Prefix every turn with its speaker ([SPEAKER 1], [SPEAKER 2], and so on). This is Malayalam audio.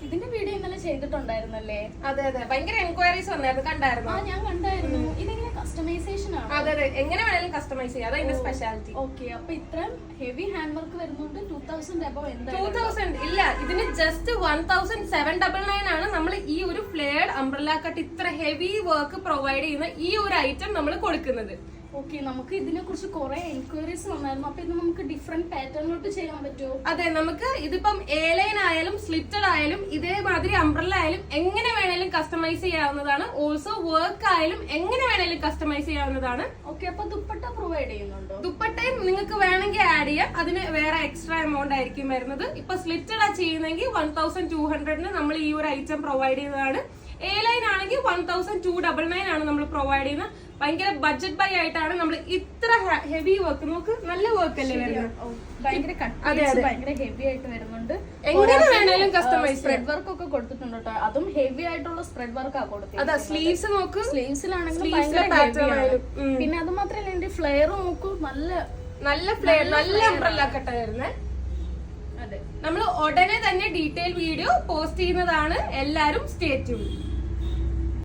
[SPEAKER 1] ഇതിന്റെ വീഡിയോ ഇന്നലെ ചെയ്തിട്ടുണ്ടായിരുന്നല്ലേ?
[SPEAKER 2] അതെ അതെ, ഭയങ്കര എൻക്വയറീസ് വന്നായിരുന്നു, കണ്ടായിരുന്നു?
[SPEAKER 1] ഞാൻ കണ്ടായിരുന്നു. ഇതെങ്ങനെ കസ്റ്റമൈസേഷൻ ആണ്?
[SPEAKER 2] അതെ അതെ, എങ്ങനെ വേണേലും കസ്റ്റമൈസ് ചെയ്യാം, അതാ ഇതിന്റെ സ്പെഷ്യാലിറ്റി.
[SPEAKER 1] ഓക്കെ, അപ്പൊ ഇത്രയും ഹെവി ഹാൻഡ് വർക്ക് വരുന്നുണ്ട്. 2000 അബവ് എന്തായാലും
[SPEAKER 2] 2000 ഇല്ല, ഇതിന് ജസ്റ്റ് 1799 ആണ് നമ്മൾ ഈ ഒരു ഫ്ലെയർഡ് അംബ്രല്ല കട്ട് ഇത്ര ഹെവി വർക്ക് പ്രൊവൈഡ് ചെയ്യുന്ന ഈ ഒരു ഐറ്റം നമ്മൾ കൊടുക്കുന്നത്.
[SPEAKER 1] ഓക്കെ, നമുക്ക് ഇതിനെ കുറിച്ച് കുറെ എൻക്വയറീസ് വന്നായിരുന്നു. അപ്പൊ ഇത് നമുക്ക് ഡിഫറെന്റ് പാറ്റേണിലോട്ട് ചെയ്യാൻ പറ്റുമോ?
[SPEAKER 2] അതെ, നമുക്ക് ഇതിപ്പം എ ലൈൻ ആയാലും സ്ലിറ്റഡ് ആയാലും ഇതേമാതിരി അംബ്രല്ല ആയാലും എങ്ങനെ വേണേലും കസ്റ്റമൈസ് ചെയ്യാവുന്നതാണ്. ഓൾസോ വർക്ക് ആയാലും എങ്ങനെ വേണേലും കസ്റ്റമൈസ് ചെയ്യാവുന്നതാണ്.
[SPEAKER 1] ഓക്കെ, അപ്പൊ ദുപ്പട്ട പ്രൊവൈഡ് ചെയ്യുന്നുണ്ടോ?
[SPEAKER 2] ദുപ്പട്ടയും നിങ്ങൾക്ക് വേണമെങ്കിൽ ആഡ് ചെയ്യാം, അതിന് വേറെ എക്സ്ട്രാ എമൗണ്ട് ആയിരിക്കും വരുന്നത്. ഇപ്പൊ സ്ലിറ്റഡ് ആ ചെയ്യുന്നെങ്കിൽ 1200 നമ്മൾ ഈ ഒരു ഐറ്റം പ്രൊവൈഡ് ചെയ്യുന്നതാണ്. എ ലൈൻ ആണെങ്കിൽ 1299 ആണ് നമ്മൾ പ്രൊവൈഡ് ചെയ്യുന്നത്. ഭയങ്കര ബഡ്ജറ്റ് ബൈ ആയിട്ടാണ് നമ്മൾ ഇത്ര ഹെവി വർക്ക്, നമുക്ക് നല്ല വർക്ക് അല്ലേ വരുന്നത്,
[SPEAKER 1] ഭയങ്കര ഹെവി ആയിട്ട് വരുന്നുണ്ട്.
[SPEAKER 2] എങ്ങനെ വേണേലും കസ്റ്റമൈസ്
[SPEAKER 1] സ്പ്രെഡ് വർക്ക് ഒക്കെ കൊടുത്തിട്ടുണ്ട് കേട്ടോ. അതും ഹെവി ആയിട്ടുള്ള സ്പ്രെഡ് വർക്ക് ആ കൊടുത്തത്.
[SPEAKER 2] അതാ സ്ലീവ്സ് നോക്ക്,
[SPEAKER 1] സ്ലീവ്സിലാണെങ്കിൽ പിന്നെ അത് മാത്രമല്ല എന്റെ ഫ്ലെയർ നോക്കൂ,
[SPEAKER 2] നല്ല ഫ്ലെയർ, നല്ല അംബ്രല്ല കട്ട വരുന്നത്.
[SPEAKER 1] അതെ,
[SPEAKER 2] നമ്മൾ ഉടനെ തന്നെ ഡീറ്റെയിൽ വീഡിയോ പോസ്റ്റ് ചെയ്യുന്നതാണ്. എല്ലാരും സ്റ്റേ ട്യൂൺ.